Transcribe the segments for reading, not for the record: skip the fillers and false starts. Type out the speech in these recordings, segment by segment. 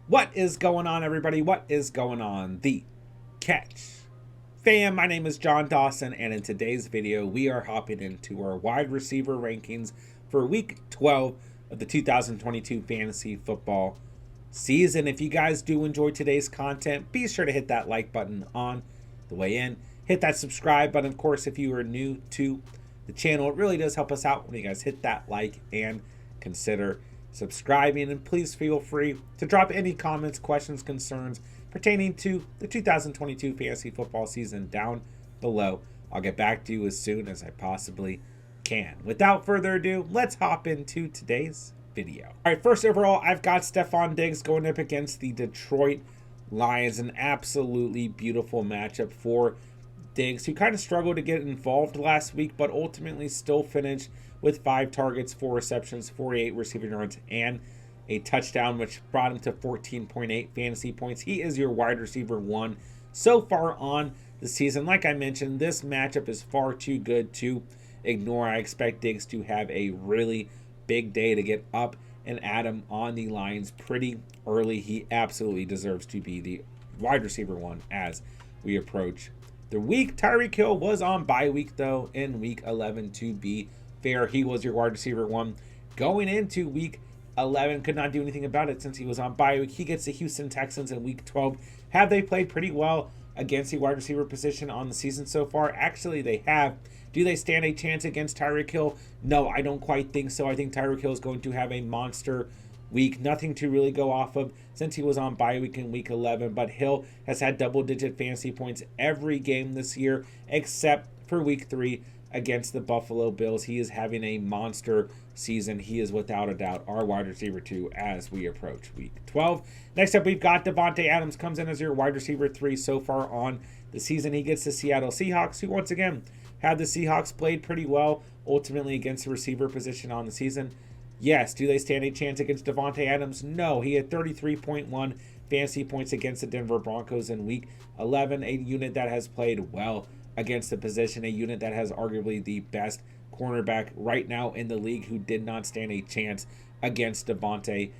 What is going on, everybody? What is going on? The Catch fam, my name is John Dawson, and in today's video, we are hopping into our wide receiver rankings for week 12 of the 2022 fantasy football season. If you guys do enjoy today's content, be sure to hit that like button on the way in. Hit that subscribe button, of course, if you are new to the channel. It really does help us out when you guys hit that like and consider subscribing, and please feel free to drop any comments, questions, concerns pertaining to the 2022 fantasy football season down below. I'll get back to you as soon as I possibly can. Without further ado, let's hop into today's video. All right, first overall, I've got Stefon Diggs going up against the Detroit Lions. An absolutely beautiful matchup for Diggs, who kind of struggled to get involved last week, but ultimately still finished with 5 targets, 4 receptions, 48 receiving yards, and a touchdown, which brought him to 14.8 fantasy points. He is your wide receiver 1 so far on the season. Like I mentioned, this matchup is far too good to ignore. I expect Diggs to have a really big day to get up and at him on the Lions pretty early. He absolutely deserves to be the wide receiver 1 as we approach the week. Tyreek Hill was on bye week, though, in week 11 to be fair. He was your wide receiver 1 going into week 11. Could not do anything about it since he was on bye week. He gets the Houston Texans in week 12. Have they played pretty well against the wide receiver position on the season so far? Actually, they have. Do they stand a chance against Tyreek Hill? No, I don't quite think so. I think Tyreek Hill is going to have a monster week. Nothing to really go off of since he was on bye week in week 11, but Hill has had double-digit fantasy points every game this year except for week 3 against the Buffalo Bills. He is having a monster season. He is without a doubt our wide receiver 2 as we approach week 12. Next up, we've got Davante Adams, comes in as your wide receiver 3 so far on the season. He gets the Seattle Seahawks, who once again had the Seahawks played pretty well ultimately against the receiver position on the season. Yes, do they stand a chance against Davante Adams? No, he had 33.1 fantasy points against the Denver Broncos in week 11, a unit that has played well against the position, a unit that has arguably the best cornerback right now in the league, who did not stand a chance against Davante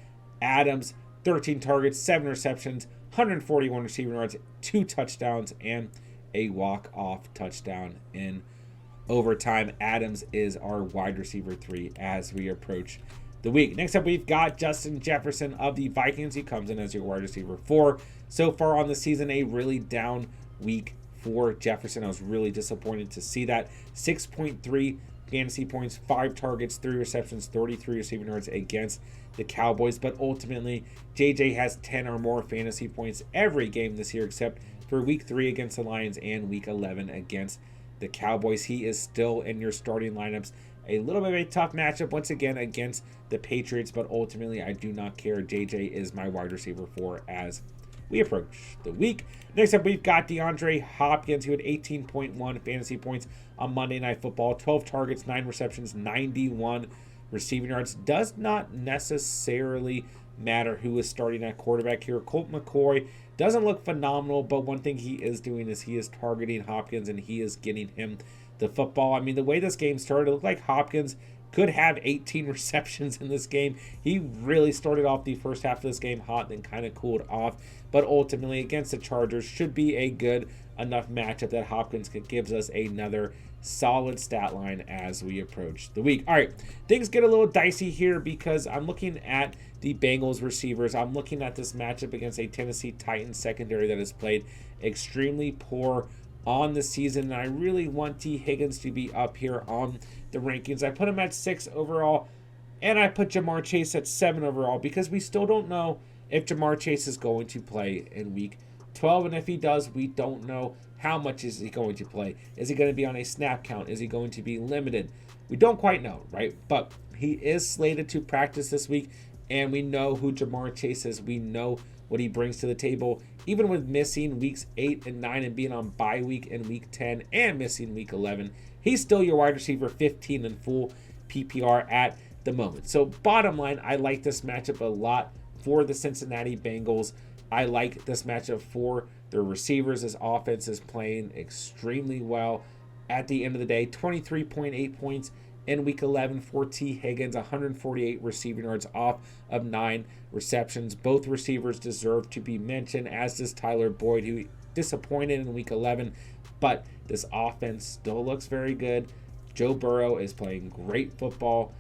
Adams. 13 targets, 7 receptions, 141 receiving yards, 2 touchdowns, and a walk-off touchdown in overtime. Adams is our wide receiver 3 as we approach the week. Next up, we've got Justin Jefferson of the Vikings. He comes in as your wide receiver 4. So far on the season, a really down week for Jefferson. I was really disappointed to see that. 6.3 fantasy points, 5 targets, 3 receptions, 33 receiving yards against the Cowboys. But ultimately, JJ has 10 or more fantasy points every game this year except for week 3 against the Lions and week 11 against the Cowboys. He is still in your starting lineups. A little bit of a tough matchup once again against the Patriots, but ultimately I do not care. JJ is my wide receiver 4 as we approach the week. Next up, we've got DeAndre Hopkins, who had 18.1 fantasy points on Monday Night Football. 12 targets, 9 receptions, 91 receiving yards. Does not necessarily matter who is starting at quarterback here. Colt McCoy doesn't look phenomenal, but one thing he is doing is he is targeting Hopkins and he is getting him the football. I mean, the way this game started, it looked like Hopkins could have 18 receptions in this game. He really started off the first half of this game hot, then kind of cooled off. But ultimately, against the Chargers, should be a good enough matchup that Hopkins gives us another solid stat line as we approach the week. All right, things get a little dicey here because I'm looking at the Bengals receivers. I'm looking at this matchup against a Tennessee Titans secondary that has played extremely poor on the season, and I really want T. Higgins to be up here on the rankings. I put him at 6 overall, and I put Jamar Chase at 7 overall because we still don't know if Jamar Chase is going to play in week 12, and if he does, we don't know how much is he going to play. Is he going to be on a snap count? Is he going to be limited? We don't quite know, right? But he is slated to practice this week, and we know who Jamar Chase is. We know what he brings to the table, even with missing weeks 8 and 9 and being on bye week in week 10 and missing week 11. He's still your wide receiver 15 in full PPR at the moment. So bottom line, I like this matchup a lot for the Cincinnati Bengals. I like this matchup for their receivers. This offense is playing extremely well. At the end of the day, 23.8 points in week 11 for T. Higgins, 148 receiving yards off of 9 receptions. Both receivers deserve to be mentioned, as does Tyler Boyd, who disappointed in week 11, but this offense still looks very good. Joe Burrow is playing great football.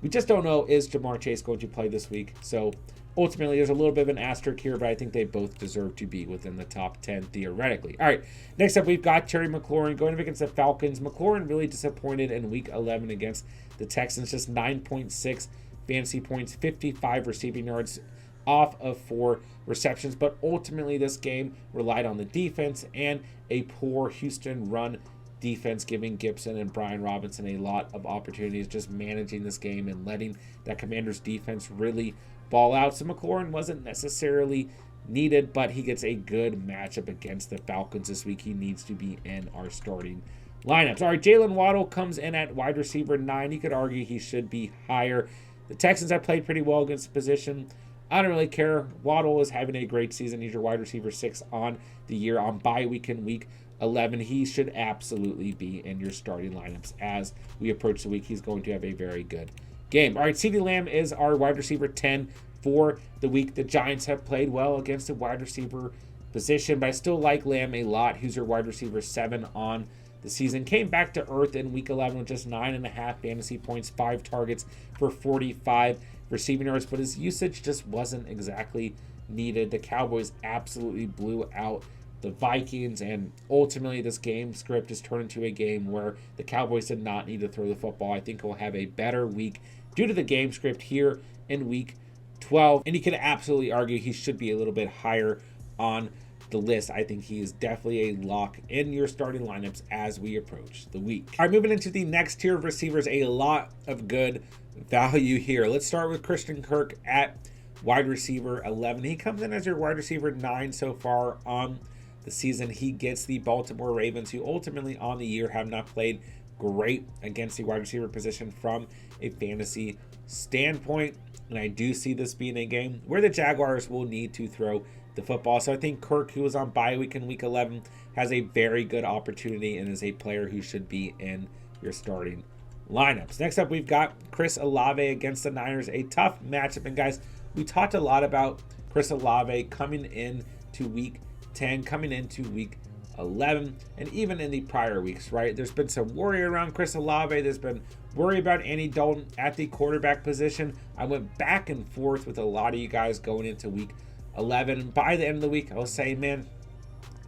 We just don't know, is Jamar Chase going to play this week? So ultimately, there's a little bit of an asterisk here, but I think they both deserve to be within the top 10 theoretically. All right, next up, we've got Terry McLaurin going up against the Falcons. McLaurin really disappointed in week 11 against the Texans, just 9.6 fantasy points, 55 receiving yards off of 4 receptions. But ultimately, this game relied on the defense and a poor Houston run defense, giving Gibson and Brian Robinson a lot of opportunities, just managing this game and letting that Commanders defense really ball out. So McLaurin wasn't necessarily needed, but he gets a good matchup against the Falcons this week. He needs to be in our starting lineups. All right, Jalen Waddle comes in at wide receiver 9. You could argue he should be higher. The Texans have played pretty well against the position. I don't really care. Waddle is having a great season. He's your wide receiver 6 on the year. On bye week in week 11, he should absolutely be in your starting lineups as we approach the week. He's going to have a very good game. All right, CeeDee Lamb is our wide receiver 10 for the week. The Giants have played well against the wide receiver position, but I still like Lamb a lot. He's your wide receiver 7 on the season. Came back to earth in week 11 with just 9.5 fantasy points, 5 targets for 45 receiving yards, but his usage just wasn't exactly needed. The Cowboys absolutely blew out the Vikings, and ultimately this game script has turned into a game where the Cowboys did not need to throw the football. I think we'll have a better week due to the game script here in week 12, and you could absolutely argue he should be a little bit higher on the list. I think he is definitely a lock in your starting lineups as we approach the week. All right, moving into the next tier of receivers, a lot of good value here. Let's start with Christian Kirk at wide receiver 11. He comes in as your wide receiver 9 so far on the season. He gets the Baltimore Ravens, who ultimately on the year have not played great against the wide receiver position from a fantasy standpoint. And I do see this being a game where the Jaguars will need to throw the football. So I think Kirk, who was on bye week in week 11, has a very good opportunity and is a player who should be in your starting lineups. Next up, we've got Chris Olave against the Niners, a tough matchup. And guys, we talked a lot about Chris Olave coming in to week 10, coming into week 11, and even in the prior weeks, right? There's been some worry around Chris Olave. There's been worry about Andy Dalton at the quarterback position. I went back and forth with a lot of you guys going into week 11. By the end of the week, I was saying, man,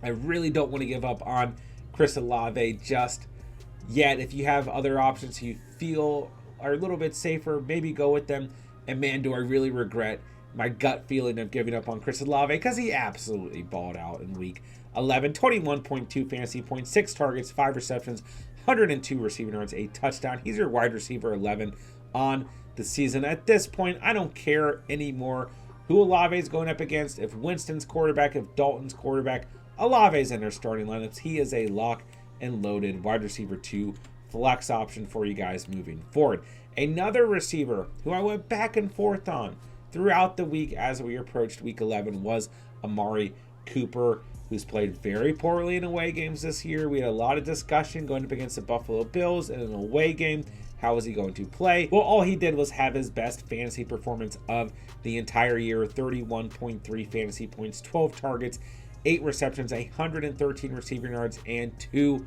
I really don't want to give up on Chris Olave just yet. If you have other options you feel are a little bit safer, maybe go with them. And man, do I really regret my gut feeling of giving up on Chris Olave, because he absolutely balled out in week 11. 21.2 fantasy points, 6 targets, 5 receptions, 102 receiving yards, a touchdown. He's your wide receiver 11 on the season. At this point, I don't care anymore who Olave is going up against. If Winston's quarterback, if Dalton's quarterback, Olave's in their starting lineups. He is a lock and loaded wide receiver 2 flex option for you guys moving forward. Another receiver who I went back and forth on throughout the week as we approached week 11 was Amari Cooper, who's played very poorly in away games this year. We had a lot of discussion going up against the Buffalo Bills in an away game. How is he going to play? Well, all he did was have his best fantasy performance of the entire year. 31.3 fantasy points, 12 targets, 8 receptions, 113 receiving yards, and 2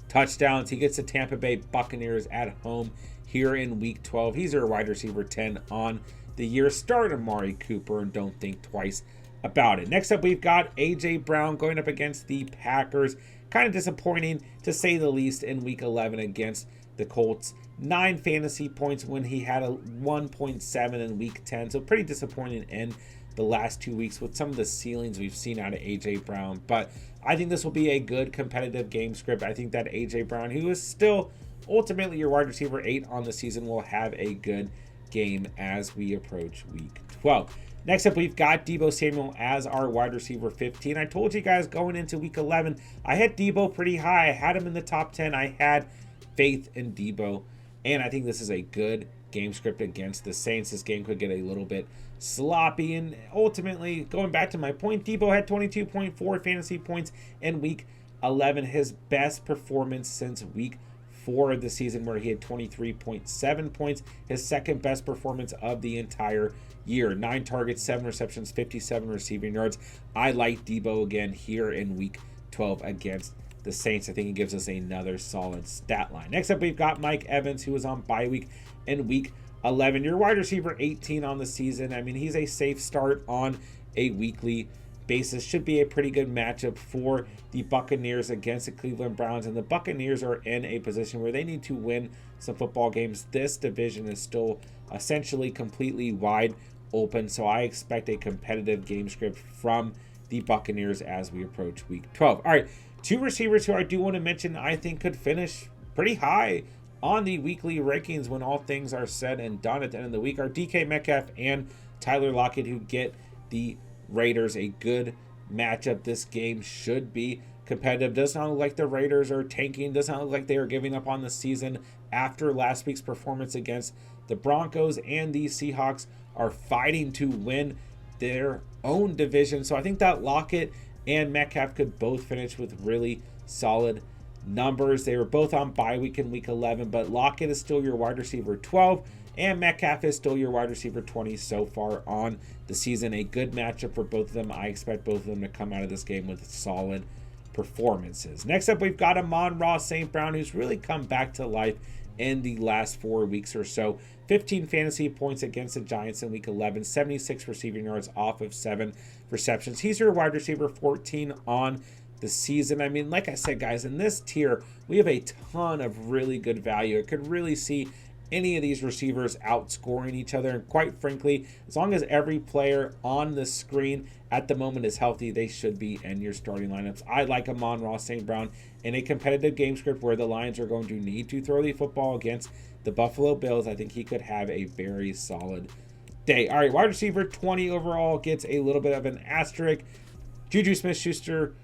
touchdowns. He gets the Tampa Bay Buccaneers at home here in week 12. He's your wide receiver 10 on the year. Start Amari Cooper and don't think twice about it. Next up, we've got AJ Brown going up against the Packers. Kind of disappointing to say the least in week 11 against the Colts. 9 fantasy points when he had a 1.7 in week 10. So pretty disappointing in the last 2 weeks with some of the ceilings we've seen out of AJ Brown. But I think this will be a good competitive game script. I think that AJ Brown, who is still ultimately your wide receiver 8 on the season, will have a good game as we approach week 12. Next up, we've got Deebo Samuel as our wide receiver 15. I told you guys going into week 11, I had Deebo pretty high. I had him in the top 10. I had faith in Deebo, and I think this is a good game script against the Saints. This game could get a little bit sloppy, and ultimately, going back to my point, Deebo had 22.4 fantasy points in week 11, his best performance since week 4 of the season, where he had 23.7 points, his second best performance of the entire year. 9 targets, 7 receptions, 57 receiving yards. I like Debo again here in week 12 against the Saints. I think he gives us another solid stat line. Next up, we've got Mike Evans, who was on bye week in week 11. Your wide receiver 18 on the season. I mean, he's a safe start on a weekly basis. Should be a pretty good matchup for the Buccaneers against the Cleveland Browns. And the Buccaneers are in a position where they need to win some football games. This division is still essentially completely wide open. So I expect a competitive game script from the Buccaneers as we approach week 12. All right, 2 receivers who I do want to mention I think could finish pretty high on the weekly rankings when all things are said and done at the end of the week are DK Metcalf and Tyler Lockett, who get the Raiders a good matchup. This game should be competitive. Does not look like the Raiders are tanking. Does not look like they are giving up on the season after last week's performance against the Broncos, and the Seahawks are fighting to win their own division. So I think that Lockett and Metcalf could both finish with really solid numbers. They were both on bye week in week 11, but Lockett is still your wide receiver 12 and Metcalf is still your wide receiver 20 so far on the season. A good matchup for both of them. I expect both of them to come out of this game with solid performances. Next up, we've got Amon-Ra St. Brown, who's really come back to life in the last 4 weeks or so. 15 fantasy points against the Giants in week 11, 76 receiving yards off of 7 receptions. He's your wide receiver 14 on the season. I mean, like I said, guys, in this tier, we have a ton of really good value. I could really see any of these receivers outscoring each other. And quite frankly, as long as every player on the screen at the moment is healthy, they should be in your starting lineups. I like Amon-Ra St. Brown in a competitive game script where the Lions are going to need to throw the football against the Buffalo Bills. I think he could have a very solid day. All right, wide receiver 20 overall gets a little bit of an asterisk. Juju Smith-Schuster,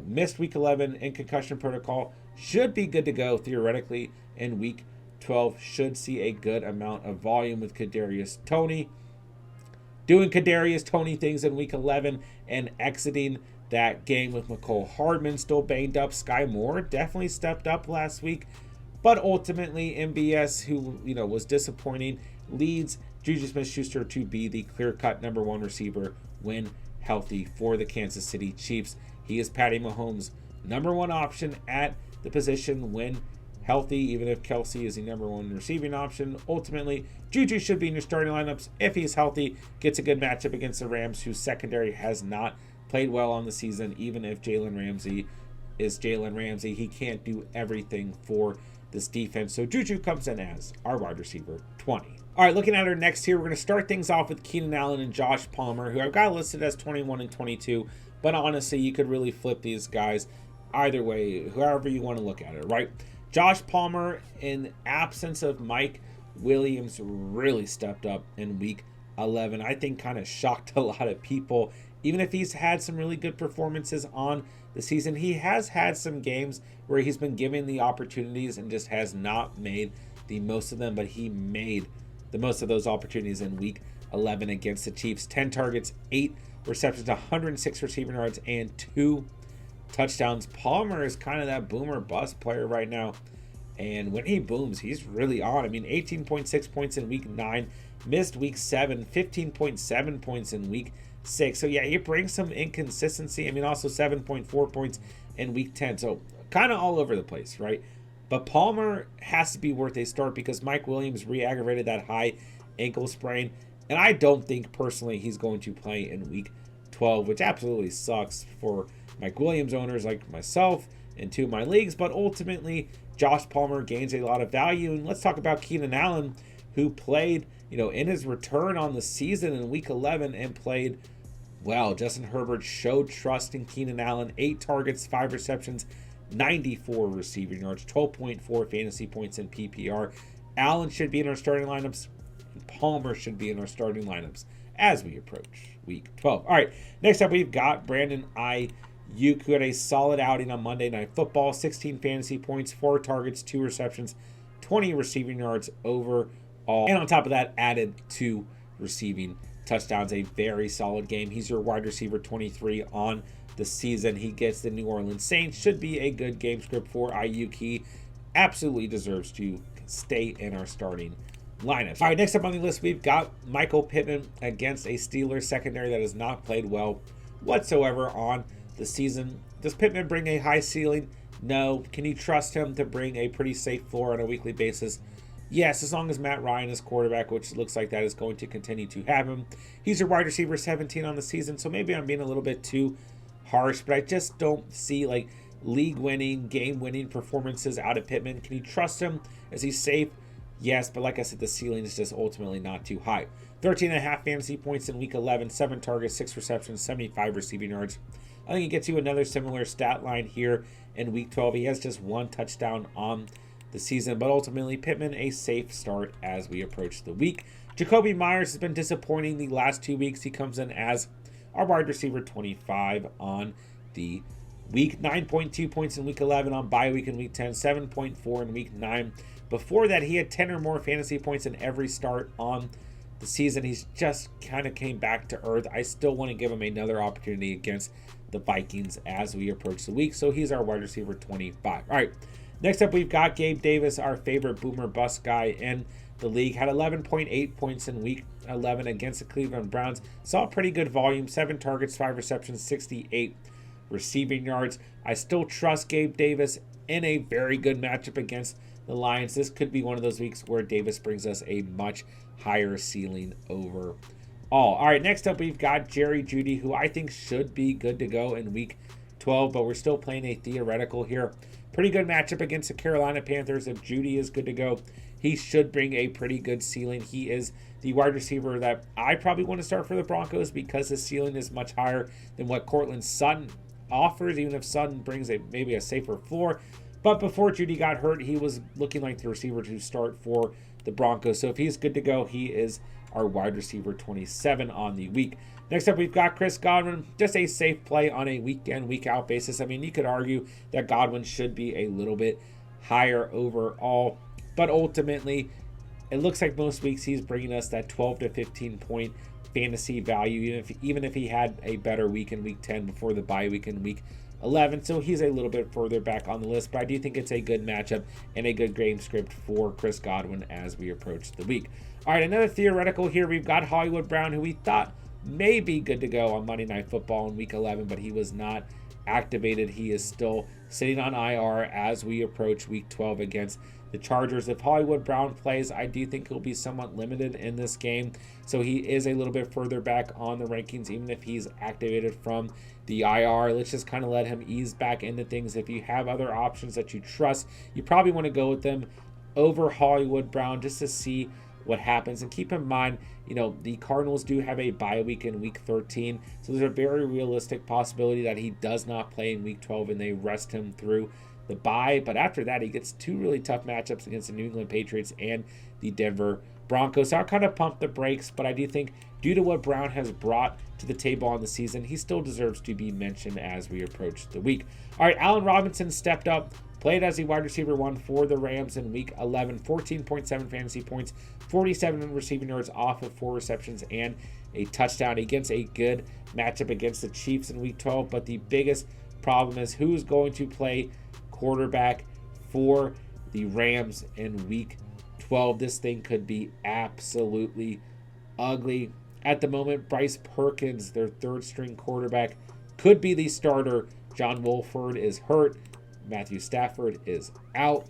missed week 11 in concussion protocol. Should be good to go theoretically in week 12. Should see a good amount of volume with Kadarius Toney doing Kadarius Toney things in week 11 and exiting that game with McCole Hardman still banged up. Sky Moore definitely stepped up last week, but ultimately MBS, who was disappointing, leads Juju Smith-Schuster to be the clear-cut number 1 receiver when healthy for the Kansas City Chiefs. He is Patty Mahomes' number 1 option at the position when healthy, even if Kelsey is the number 1 receiving option. Ultimately, Juju should be in your starting lineups if he's healthy. Gets a good matchup against the Rams, whose secondary has not played well on the season. Even if Jalen Ramsey is Jalen Ramsey, he can't do everything for this defense. So Juju comes in as our wide receiver 20. All right, looking at our next here, we're going to start things off with Keenan Allen and Josh Palmer, who I've got listed as 21 and 22. But honestly, you could really flip these guys either way, however you want to look at it, right? Josh Palmer, in absence of Mike Williams, really stepped up in week 11. I think kind of shocked a lot of people. Even if he's had some really good performances on the season, he has had some games where he's been given the opportunities and just has not made the most of them. But he made the most of those opportunities in week 11 against the Chiefs. 10 targets, 8 receptions, 106 receiving yards, and 2 touchdowns. Palmer is kind of that boomer bust player right now, and when he booms, he's really on. I mean, 18.6 points in week 9, missed week 7, 15.7 points in week 6. So yeah, he brings some inconsistency. I mean, also 7.4 points in week 10. So kind of all over the place, right? But Palmer has to be worth a start because Mike Williams re-aggravated that high ankle sprain, and I don't think personally he's going to play in week 12, which absolutely sucks for Mike Williams owners like myself and 2 of my leagues. But ultimately, Josh Palmer gains a lot of value. And let's talk about Keenan Allen, who played, in his return on the season in week 11 and played well. Justin Herbert showed trust in Keenan Allen. 8 targets, 5 receptions, 94 receiving yards, 12.4 fantasy points in PPR. Allen should be in our starting lineups, and Palmer should be in our starting lineups as we approach week 12. All right, next up we've got Brandon Ayuk, who had a solid outing on Monday Night Football. 16 fantasy points, 4 targets, 2 receptions, 20 receiving yards overall. And on top of that, added 2 receiving touchdowns. A very solid game. He's your wide receiver 23 on the season. He gets the New Orleans Saints. Should be a good game script for Ayuk. He absolutely deserves to stay in our starting lineups. All right, next up on the list, we've got Michael Pittman against a Steelers secondary that has not played well whatsoever on the season. Does Pittman bring a high ceiling? No. Can you trust him to bring a pretty safe floor on a weekly basis? Yes, as long as Matt Ryan is quarterback, which looks like that is going to continue to have him. He's your wide receiver 17 on the season, so maybe I'm being a little bit too harsh, but I just don't see like league-winning, game-winning performances out of Pittman. Can you trust him? Is he safe? Yes, but like I said, the ceiling is just ultimately not too high. 13.5 fantasy points in week 11, 7 targets, 6 receptions, 75 receiving yards. I think he gets you another similar stat line here in week 12. He has just 1 touchdown on the season, but ultimately Pittman a safe start as we approach the week. Jacoby Myers has been disappointing the last 2 weeks. He comes in as our wide receiver 25 on the week. 9.2 points in week 11 on bye week in week 10, 7.4 in week 9. Before that, he had 10 or more fantasy points in every start on the season. He's just kind of came back to earth. I still want to give him another opportunity against the Vikings as we approach the week. So he's our wide receiver 25. All right, next up we've got Gabe Davis, our favorite boomer bust guy in the league. Had 11.8 points in week 11 against the Cleveland Browns. Saw pretty good volume, 7 targets, 5 receptions, 68 receiving yards. I still trust Gabe Davis in a very good matchup against the Lions. This could be one of those weeks where Davis brings us a much higher ceiling overall. All right, next up we've got Jerry Jeudy, who I think should be good to go in week 12, but we're still playing a theoretical here. Pretty good matchup against the Carolina Panthers. If Jeudy is good to go, he should bring a pretty good ceiling. He is the wide receiver that I probably want to start for the Broncos because his ceiling is much higher than what Courtland Sutton offers, even if Sutton brings maybe a safer floor. But before Jeudy got hurt, he was looking like the receiver to start for the Broncos. So if he's good to go, he is our wide receiver 27 on the week. Next up, we've got Chris Godwin. Just a safe play on a week in, week out basis. I mean, you could argue that Godwin should be a little bit higher overall. But ultimately, it looks like most weeks he's bringing us that 12 to 15 point fantasy value, even if he had a better week in week 10 before the bye week in week 11, so he's a little bit further back on the list, but I do think it's a good matchup and a good game script for Chris Godwin as we approach the week. All right, another theoretical here. We've got Hollywood Brown, who we thought may be good to go on Monday Night Football in week 11, but he was not activated. He is still sitting on IR as we approach week 12 against the Chargers. If Hollywood Brown plays, I do think he'll be somewhat limited in this game, so he is a little bit further back on the rankings, even if he's activated from the IR. Let's just kind of let him ease back into things. If you have other options that you trust, you probably want to go with them over Hollywood Brown just to see what happens. And keep in mind, the Cardinals do have a bye week in week 13, so there's a very realistic possibility that he does not play in week 12 and they rest him through the bye. But after that, he gets 2 really tough matchups against the New England Patriots and the Denver Broncos. So I'll kind of pump the brakes, but I do think due to what Brown has brought to the table on the season, he still deserves to be mentioned as we approach the week. All right, Allen Robinson stepped up, played as a wide receiver 1 for the Rams in week 11, 14.7 fantasy points, 47 receiving yards off of 4 receptions and a touchdown against a good matchup against the Chiefs in week 12. But the biggest problem is who's going to play quarterback for the Rams in week 12. This thing could be absolutely ugly. At the moment, Bryce Perkins, their 3rd string quarterback, could be the starter. John Wolford is hurt. Matthew Stafford is out.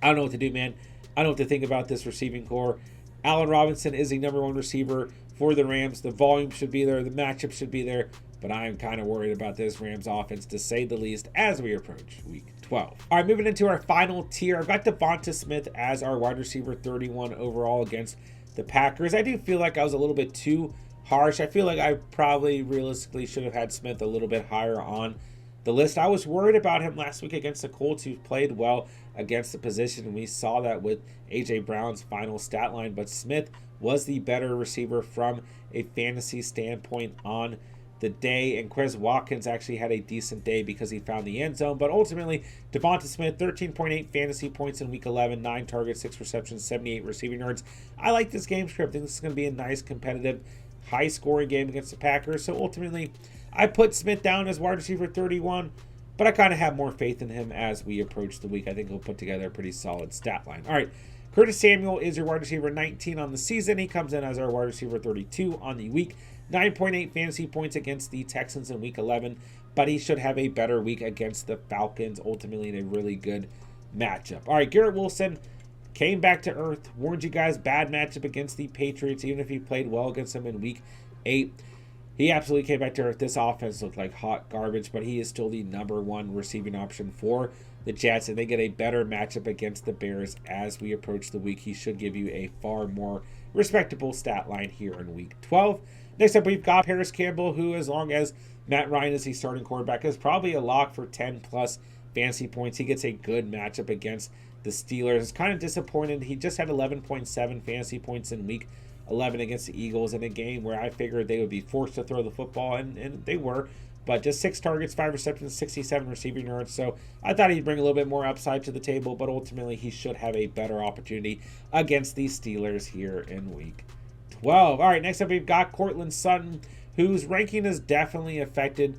I don't know what to do, man. I don't know what to think about this receiving core. Allen Robinson is the number 1 receiver for the Rams. The volume should be there. The matchup should be there. But I am kind of worried about this Rams offense, to say the least, as we approach week 12. All right, moving into our final tier. I've got Devonta Smith as our wide receiver 31 overall against the Packers. I do feel like I was a little bit too harsh. I feel like I probably realistically should have had Smith a little bit higher on the list. I was worried about him last week against the Colts, who played well against the position, and we saw that with A.J. Brown's final stat line. But Smith was the better receiver from a fantasy standpoint on the day, and Chris Watkins actually had a decent day because he found the end zone. But ultimately, Devonta Smith, 13.8 fantasy points in week 11, 9 targets, 6 receptions, 78 receiving yards. I like this game script. I think this is going to be a nice, competitive, high-scoring game against the Packers. So ultimately, I put Smith down as wide receiver 31. but I kind of have more faith in him as we approach the week. I think he'll put together a pretty solid stat line. All right, Curtis Samuel is your wide receiver 19 on the season. He comes in as our wide receiver 32 on the week. 9.8 fantasy points against the Texans in week 11, but he should have a better week against the Falcons, ultimately in a really good matchup. All right, Garrett Wilson came back to earth. Warned you guys, bad matchup against the Patriots, even if he played well against them in week 8. He absolutely came back to earth. This offense looked like hot garbage, but he is still the #1 receiving option for the Jets, and they get a better matchup against the Bears as we approach the week. He should give you a far more respectable stat line here in week 12. Next up, we've got Paris Campbell, who, as long as Matt Ryan is the starting quarterback, is probably a lock for 10-plus fantasy points. He gets a good matchup against the Steelers. It's kind of disappointed. He just had 11.7 fantasy points in week 11 against the Eagles in a game where I figured they would be forced to throw the football, and they were. But just 6 targets, 5 receptions, 67 receiving yards. So I thought he'd bring a little bit more upside to the table, but ultimately he should have a better opportunity against the Steelers here in week 12. All right, next up we've got Courtland Sutton, whose ranking is definitely affected,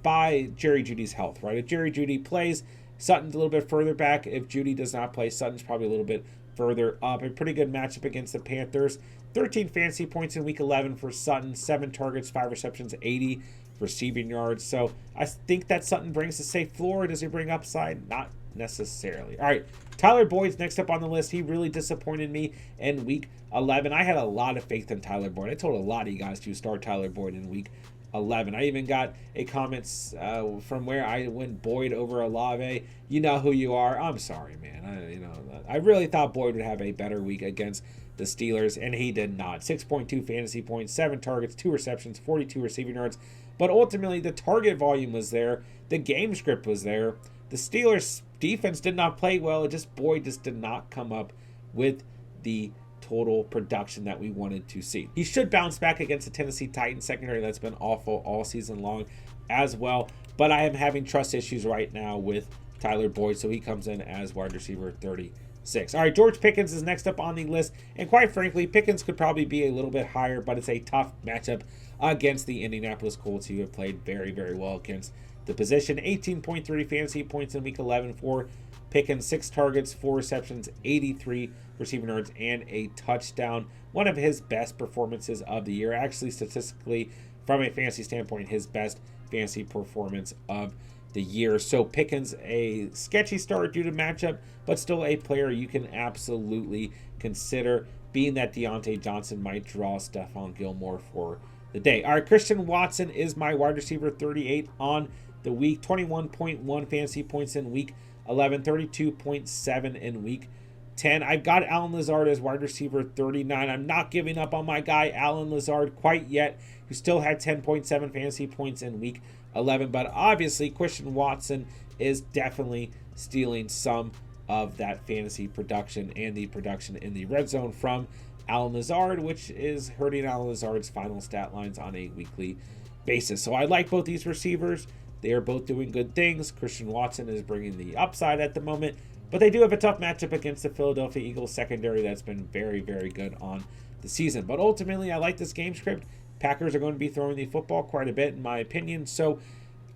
by Jerry Jeudy's health, right? If Jerry Jeudy plays, Sutton's a little bit further back. If Jeudy does not play, Sutton's probably a little bit further up. A pretty good matchup against the Panthers. 13 fantasy points in week 11 for Sutton, 7 targets, 5 receptions, 80 receiving yards. So I think that Sutton brings a safe floor. Does he bring upside? Not necessarily. All right, Tyler Boyd's next up on the list. He really disappointed me in week 11. I had a lot of faith in Tyler Boyd. I told a lot of you guys to start Tyler Boyd in week 11. I even got a comments from where I went Boyd over Olave. You know who you are. I'm sorry, man. I really thought Boyd would have a better week against the Steelers, and he did not. 6.2 fantasy points, 7 targets, 2 receptions, 42 receiving yards. But ultimately, the target volume was there. The game script was there. The Steelers' defense did not play well. Boyd just did not come up with the total production that we wanted to see. He should bounce back against the Tennessee Titans secondary that's been awful all season long as well. But I am having trust issues right now with Tyler Boyd, so he comes in as wide receiver 36. All right, George Pickens is next up on the list. And quite frankly, Pickens could probably be a little bit higher, but it's a tough matchup against the Indianapolis Colts, who have played very, very well against the position. 18.3 fantasy points in week 11 for Pickens, 6 targets, 4 receptions, 83 receiving yards, and a touchdown. One of his best performances of the year. Actually, statistically, from a fantasy standpoint, his best fantasy performance of the year. So Pickens, a sketchy start due to matchup, but still a player you can absolutely consider, being that Deontay Johnson might draw Stephon Gilmore for the day. All right, Christian Watson is my wide receiver 38 on the week. 21.1 fantasy points in week 11, 32.7 in week 10. I've got Allen Lazard as wide receiver 39. I'm not giving up on my guy Allen Lazard quite yet, who still had 10.7 fantasy points in week 11. But obviously, Christian Watson is definitely stealing some of that fantasy production and the production in the red zone from Allen Lazard, which is hurting Allen Lazard's final stat lines on a weekly basis. So I like both these receivers. They are both doing good things. Christian Watson is bringing the upside at the moment, but they do have a tough matchup against the Philadelphia Eagles secondary that's been very, very good on the season. But ultimately, I like this game script. Packers are going to be throwing the football quite a bit, in my opinion. So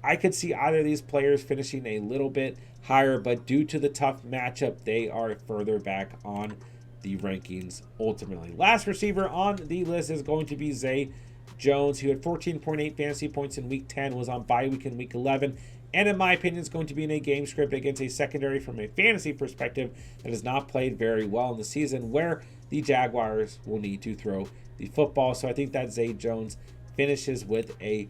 I could see either of these players finishing a little bit higher, but due to the tough matchup, they are further back on the rankings ultimately. Last receiver on the list is going to be Zay Jones, who had 14.8 fantasy points in week 10, was on bye week in week 11, and in my opinion is going to be in a game script against a secondary from a fantasy perspective that has not played very well in the season, where the Jaguars will need to throw the football. So I think that Zay Jones finishes with a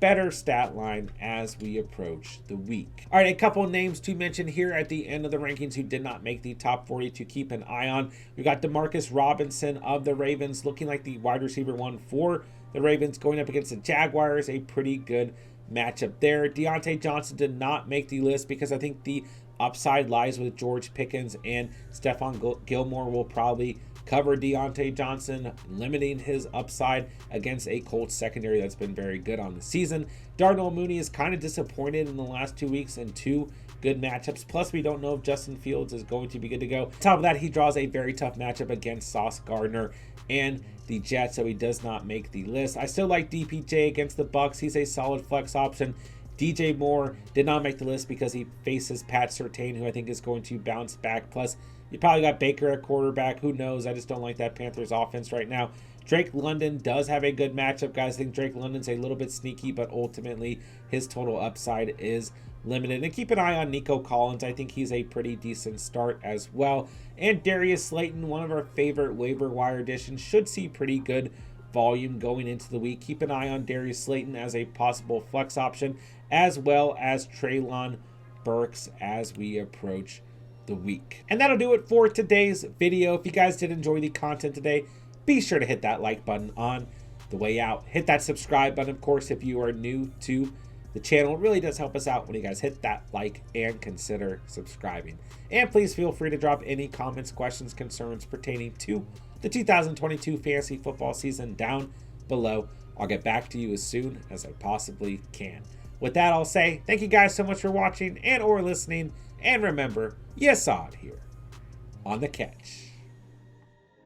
better stat line as we approach the week. All right, a couple names to mention here at the end of the rankings who did not make the top 40 to keep an eye on. We got Demarcus Robinson of the Ravens, looking like the wide receiver 1 for the Ravens, going up against the Jaguars, a pretty good matchup there. Deontay Johnson did not make the list because I think the upside lies with George Pickens, and Stephon Gilmore will probably cover Deontay Johnson, limiting his upside against a Colts secondary that's been very good on the season. Darnell Mooney is kind of disappointed in the last 2 weeks in 2 good matchups. Plus, we don't know if Justin Fields is going to be good to go. On top of that, he draws a very tough matchup against Sauce Gardner and the Jets, so he does not make the list. I still like DPJ against the Bucks. He's a solid flex option. DJ Moore did not make the list because he faces Pat Surtain, who I think is going to bounce back. Plus, you probably got Baker at quarterback. Who knows? I just don't like that Panthers offense right now. Drake London does have a good matchup, guys. I think Drake London's a little bit sneaky, but ultimately his total upside is limited. And keep an eye on Nico Collins. I think he's a pretty decent start as well. And Darius Slayton, one of our favorite waiver wire additions, should see pretty good volume going into the week. Keep an eye on Darius Slayton as a possible flex option, as well as Treylon Burks as we approach the week. And that'll do it for today's video. If you guys did enjoy the content today, be sure to hit that like button on the way out. Hit that subscribe button, of course, if you are new to the channel. It really does help us out when you guys hit that like and consider subscribing. And please feel free to drop any comments, questions, concerns pertaining to the 2022 fantasy football season down below. I'll get back to you as soon as I possibly can. With that, I'll say thank you guys so much for watching and or listening. And remember, you saw it here on The Catch.